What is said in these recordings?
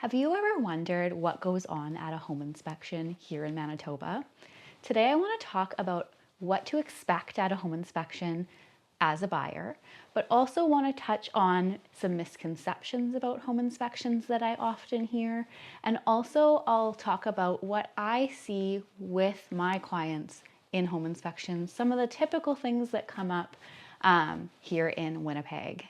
Have you ever wondered what goes on at a home inspection here in Manitoba? Today I want to talk about what to expect at a home inspection as a buyer, but also want to touch on some misconceptions about home inspections that I often hear. And also I'll talk about what I see with my clients in home inspections, some of the typical things that come up here in Winnipeg.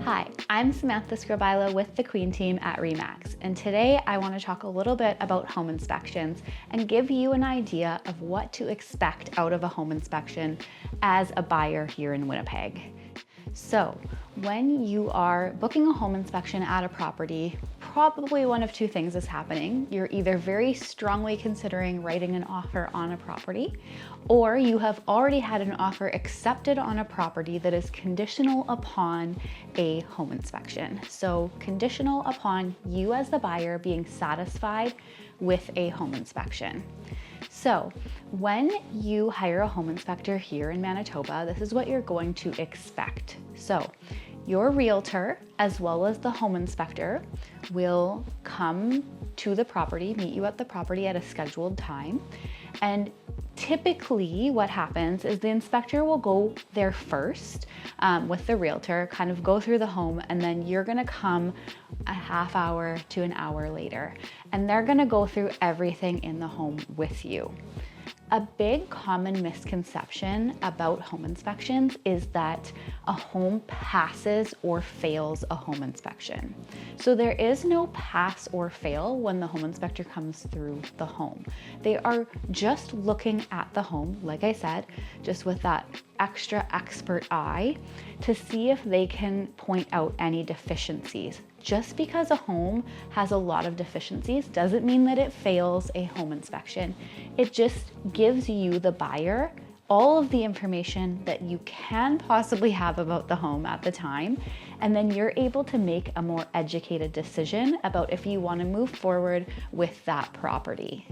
Hi, I'm Samantha Scribila with the Queen team at RE/MAX, and today I want to talk a little bit about home inspections and give you an idea of what to expect out of a home inspection as a buyer here in Winnipeg. So, when you are booking a home inspection at a property, probably one of two things is happening. You're either very strongly considering writing an offer on a property, or you have already had an offer accepted on a property that is conditional upon a home inspection. So conditional upon you as the buyer being satisfied with a home inspection. So when you hire a home inspector here in Manitoba, this is what you're going to expect. So your realtor, as well as the home inspector, will come to the property, meet you at the property at a scheduled time. And typically what happens is the inspector will go there first with the realtor, kind of go through the home, and then you're gonna come a half hour to an hour later. And they're gonna go through everything in the home with you. A big common misconception about home inspections is that a home passes or fails a home inspection. So there is no pass or fail when the home inspector comes through the home. They are just looking at the home, like I said, just with that extra expert eye to see if they can point out any deficiencies. Just because a home has a lot of deficiencies doesn't mean that it fails a home inspection. It just gives you, the buyer, all of the information that you can possibly have about the home at the time, and then you're able to make a more educated decision about if you want to move forward with that property.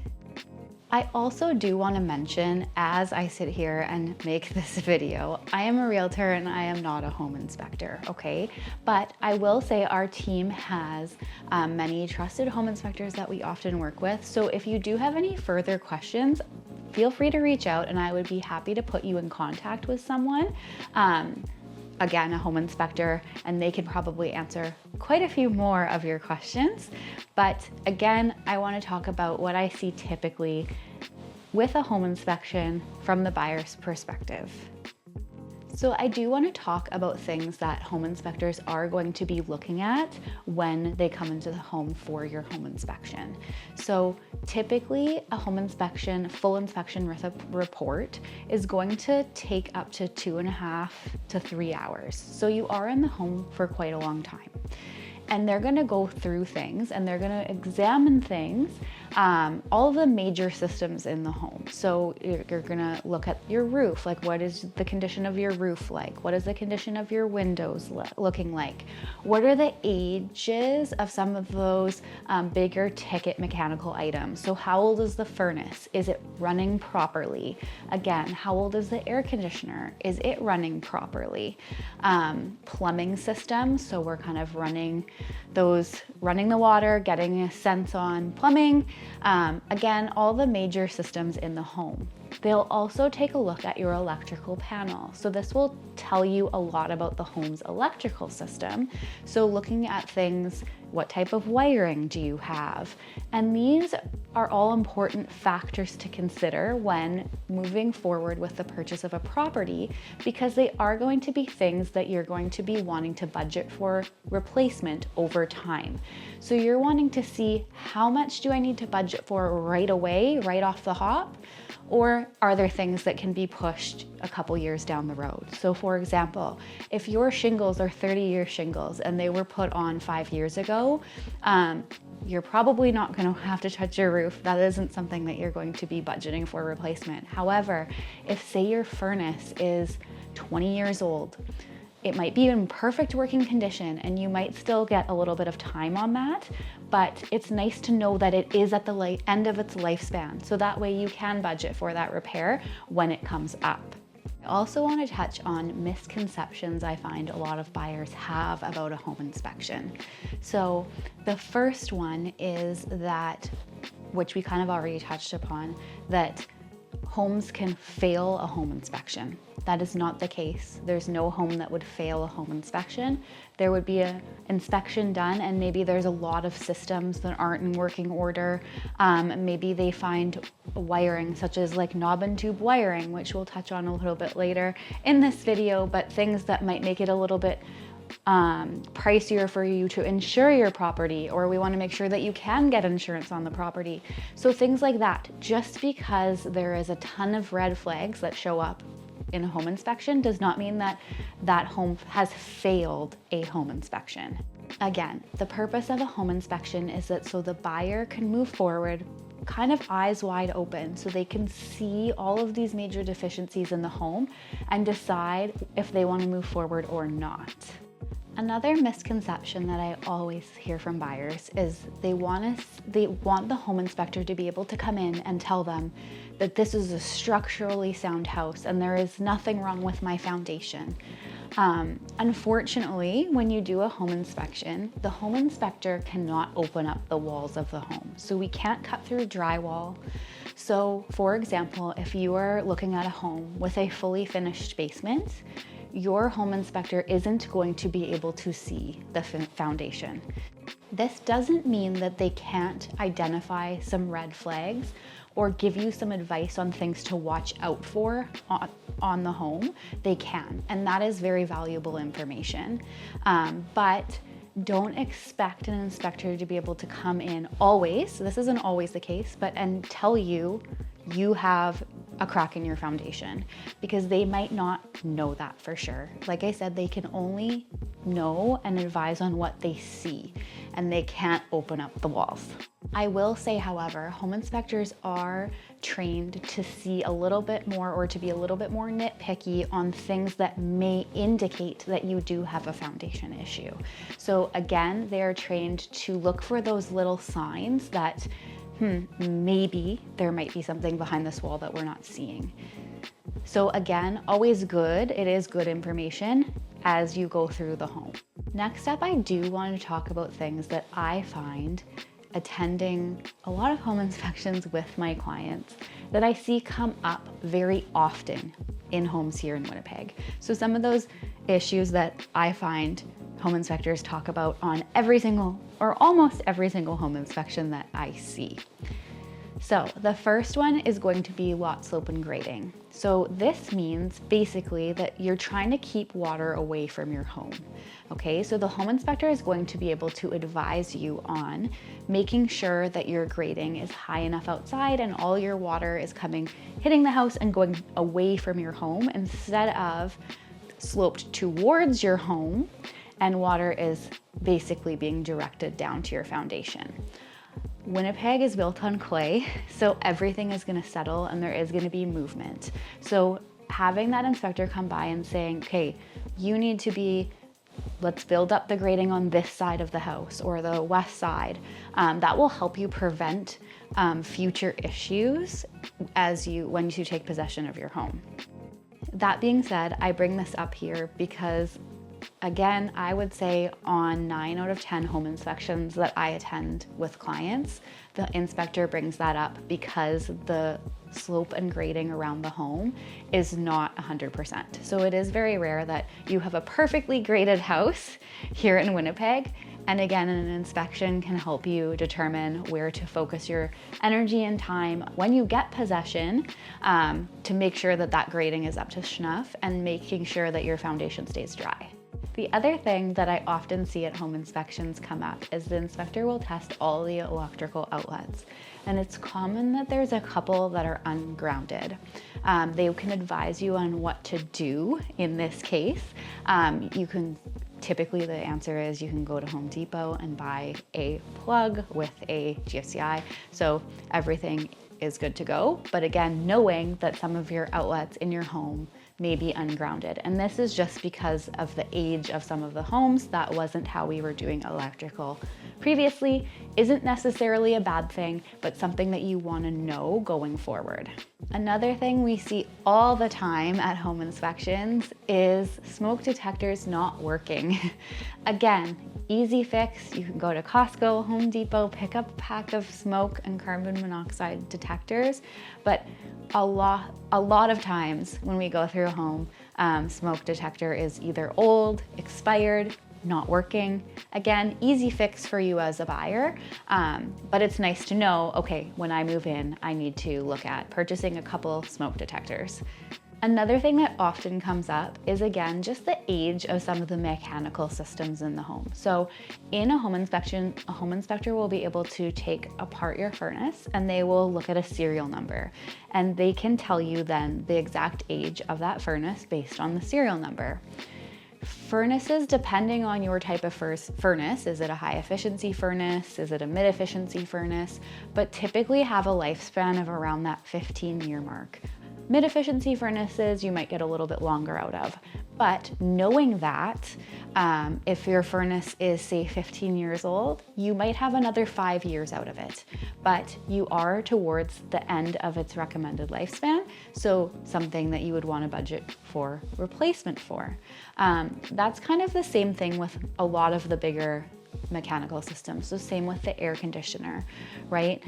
I also do want to mention, as I sit here and make this video, I am a realtor and I am not a home inspector, okay? But I will say our team has many trusted home inspectors that we often work with. So if you do have any further questions, feel free to reach out and I would be happy to put you in contact with someone. Again, a home inspector, and they can probably answer quite a few more of your questions. But again, I want to talk about what I see typically with a home inspection from the buyer's perspective. So I do want to talk about things that home inspectors are going to be looking at when they come into the home for your home inspection. So typically a home inspection, full inspection report is going to take up to 2.5 to 3 hours. So you are in the home for quite a long time. And they're gonna go through things and they're gonna examine things, all the major systems in the home. So you're gonna look at your roof, like what is the condition of your roof like? What is the condition of your windows looking like? What are the ages of some of those bigger ticket mechanical items? So how old is the furnace? Is it running properly? Again, how old is the air conditioner? Is it running properly? Plumbing systems, so we're kind of running the water, getting a sense on plumbing. Again, all the major systems in the home. They'll also take a look at your electrical panel. So this will tell you a lot about the home's electrical system. So looking at things, what type of wiring do you have? And these are all important factors to consider when moving forward with the purchase of a property, because they are going to be things that you're going to be wanting to budget for replacement over time. So you're wanting to see, how much do I need to budget for right away, right off the hop? Or are there things that can be pushed a couple years down the road? So for example, if your shingles are 30-year shingles and they were put on 5 years ago, you're probably not going to have to touch your roof. That isn't something that you're going to be budgeting for replacement. However, if say your furnace is 20 years old, It might be in perfect working condition and you might still get a little bit of time on that, but it's nice to know that it is at the end of its lifespan. So that way you can budget for that repair when it comes up. I also want to touch on misconceptions I find a lot of buyers have about a home inspection. So the first one is that, which we kind of already touched upon, that homes can fail a home inspection. That is not the case. There's no home that would fail a home inspection. There would be an inspection done and maybe there's a lot of systems that aren't in working order. Maybe they find wiring such as like knob and tube wiring, which we'll touch on a little bit later in this video, but things that might make it a little bit pricier for you to insure your property, or we want to make sure that you can get insurance on the property. So things like that. Just because there is a ton of red flags that show up in a home inspection does not mean that that home has failed a home inspection. Again, the purpose of a home inspection is that so the buyer can move forward kind of eyes wide open so they can see all of these major deficiencies in the home and decide if they want to move forward or not. Another misconception that I always hear from buyers is they want the home inspector to be able to come in and tell them that this is a structurally sound house and there is nothing wrong with my foundation. Unfortunately, when you do a home inspection, the home inspector cannot open up the walls of the home. So we can't cut through drywall. So for example, if you are looking at a home with a fully finished basement, your home inspector isn't going to be able to see the foundation. This doesn't mean that they can't identify some red flags or give you some advice on things to watch out for on the home. They can, and that is very valuable information. But don't expect an inspector to be able to come in always, this isn't always the case, and tell you you have a crack in your foundation, because they might not know that for sure. Like I said, they can only know and advise on what they see, and they can't open up the walls. I will say, however, home inspectors are trained to see a little bit more, or to be a little bit more nitpicky on things that may indicate that you do have a foundation issue. So again, they're trained to look for those little signs that maybe there might be something behind this wall that we're not seeing. So again, always good. It is good information as you go through the home. Next up, I do want to talk about things that I find attending a lot of home inspections with my clients that I see come up very often in homes here in Winnipeg. So some of those issues that I find home inspectors talk about on every single or almost every single home inspection that I see. So the first one is going to be lot slope and grading. So this means basically that you're trying to keep water away from your home. Okay, so the home inspector is going to be able to advise you on making sure that your grading is high enough outside and all your water is hitting the house and going away from your home instead of sloped towards your home and water is basically being directed down to your foundation. Winnipeg is built on clay, so everything is going to settle and there is going to be movement. So having that inspector come by and saying, okay, you need to let's build up the grading on this side of the house or the west side, that will help you prevent future issues when you take possession of your home. That being said, I bring this up here because again, I would say on 9 out of 10 home inspections that I attend with clients, the inspector brings that up because the slope and grading around the home is not 100%. So it is very rare that you have a perfectly graded house here in Winnipeg. And again, an inspection can help you determine where to focus your energy and time when you get possession, to make sure that that grading is up to snuff and making sure that your foundation stays dry. The other thing that I often see at home inspections come up is the inspector will test all the electrical outlets. And it's common that there's a couple that are ungrounded. They can advise you on what to do in this case. Typically the answer is you can go to Home Depot and buy a plug with a GFCI. So everything is good to go. But again, knowing that some of your outlets in your home may be ungrounded. And this is just because of the age of some of the homes. That wasn't how we were doing electrical previously. Isn't necessarily a bad thing, but something that you want to know going forward. Another thing we see all the time at home inspections is smoke detectors not working. Again, easy fix. You can go to Costco, Home Depot, pick up a pack of smoke and carbon monoxide detectors. But a lot of times when we go through a home, smoke detector is either old, expired, not working. Again, easy fix for you as a buyer, but it's nice to know, okay, when I move in, I need to look at purchasing a couple smoke detectors. Another thing that often comes up is, again, just the age of some of the mechanical systems in the home. So in a home inspection, a home inspector will be able to take apart your furnace and they will look at a serial number, and they can tell you then the exact age of that furnace based on the serial number. Furnaces, depending on your type of furnace, is it a high efficiency furnace? Is it a mid efficiency furnace? But typically have a lifespan of around that 15-year mark. Mid efficiency furnaces, you might get a little bit longer out of. But knowing that, if your furnace is say 15 years old, you might have another 5 years out of it, but you are towards the end of its recommended lifespan. So something that you would want to budget for replacement for. That's kind of the same thing with a lot of the bigger mechanical systems. So same with the air conditioner, right?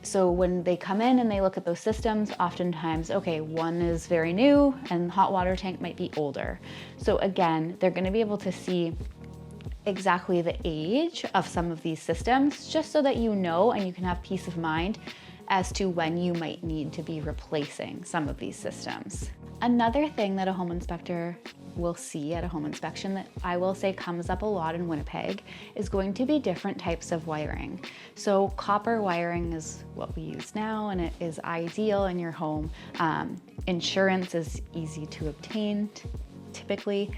So when they come in and they look at those systems, oftentimes, okay, one is very new and the hot water tank might be older. So again, they're going to be able to see exactly the age of some of these systems, just so that you know and you can have peace of mind as to when you might need to be replacing some of these systems. Another thing that a home inspector will see at a home inspection that I will say comes up a lot in Winnipeg is going to be different types of wiring. So copper wiring is what we use now, and it is ideal in your home. Insurance is easy to obtain typically.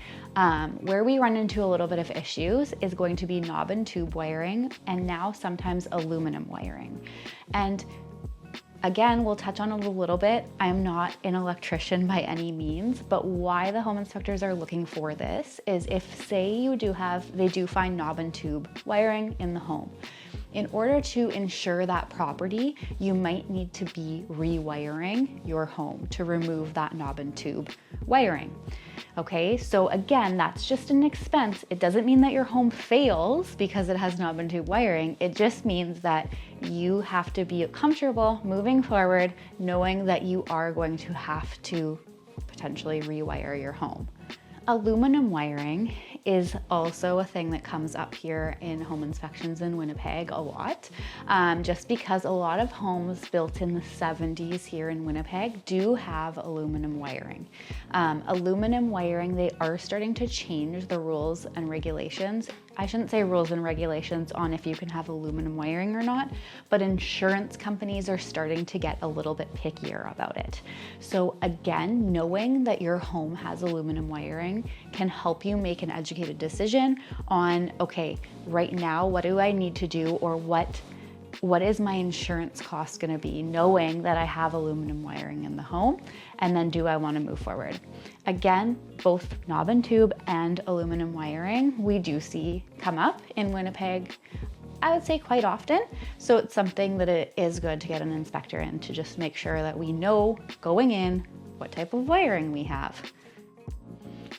Where we run into a little bit of issues is going to be knob and tube wiring, and now sometimes aluminum wiring. And again, we'll touch on it a little bit. I'm not an electrician by any means, but why the home inspectors are looking for this is if, say, they do find knob and tube wiring in the home. In order to ensure that property, you might need to be rewiring your home to remove that knob and tube wiring. Okay, so again, that's just an expense. It doesn't mean that your home fails because it has knob and tube wiring. It just means that you have to be comfortable moving forward, knowing that you are going to have to potentially rewire your home. Aluminum wiring is also a thing that comes up here in home inspections in Winnipeg a lot, just because a lot of homes built in the 70s here in Winnipeg do have aluminum wiring. Aluminum wiring, they are starting to change the rules and regulations. I shouldn't say rules and regulations on if you can have aluminum wiring or not, but insurance companies are starting to get a little bit pickier about it. So again, knowing that your home has aluminum wiring can help you make an educated decision on, okay, right now, what do I need to do, or what is my insurance cost going to be, knowing that I have aluminum wiring in the home, and then do I want to move forward? Again, both knob and tube and aluminum wiring we do see come up in Winnipeg, I would say quite often. So it's something that it is good to get an inspector in to just make sure that we know going in what type of wiring we have.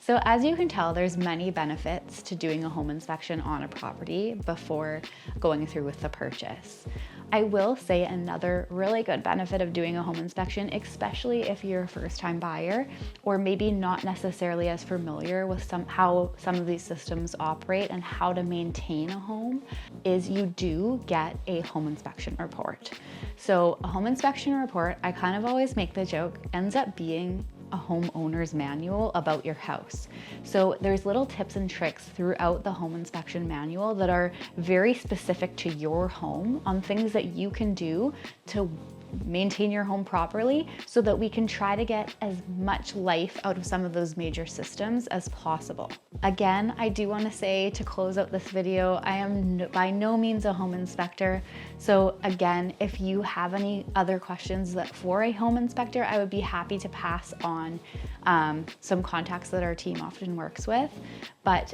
So as you can tell, there's many benefits to doing a home inspection on a property before going through with the purchase. I will say another really good benefit of doing a home inspection, especially if you're a first-time buyer or maybe not necessarily as familiar with how some of these systems operate and how to maintain a home, is you do get a home inspection report. So a home inspection report, I kind of always make the joke, ends up being a homeowner's manual about your house. So there's little tips and tricks throughout the home inspection manual that are very specific to your home on things that you can do to maintain your home properly so that we can try to get as much life out of some of those major systems as possible. Again, I do want to say to close out this video, I am by no means a home inspector. So again, if you have any other questions for a home inspector, I would be happy to pass on some contacts that our team often works with. But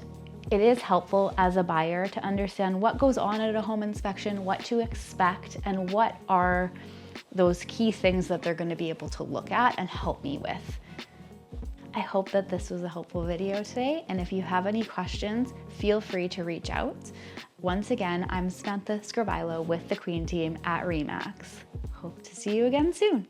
it is helpful as a buyer to understand what goes on at a home inspection, what to expect, and what are those key things that they're going to be able to look at and help me with. I hope that this was a helpful video today, and if you have any questions, feel free to reach out. Once again, I'm Samantha Scribilo with the Queen team at RE/MAX. Hope to see you again soon.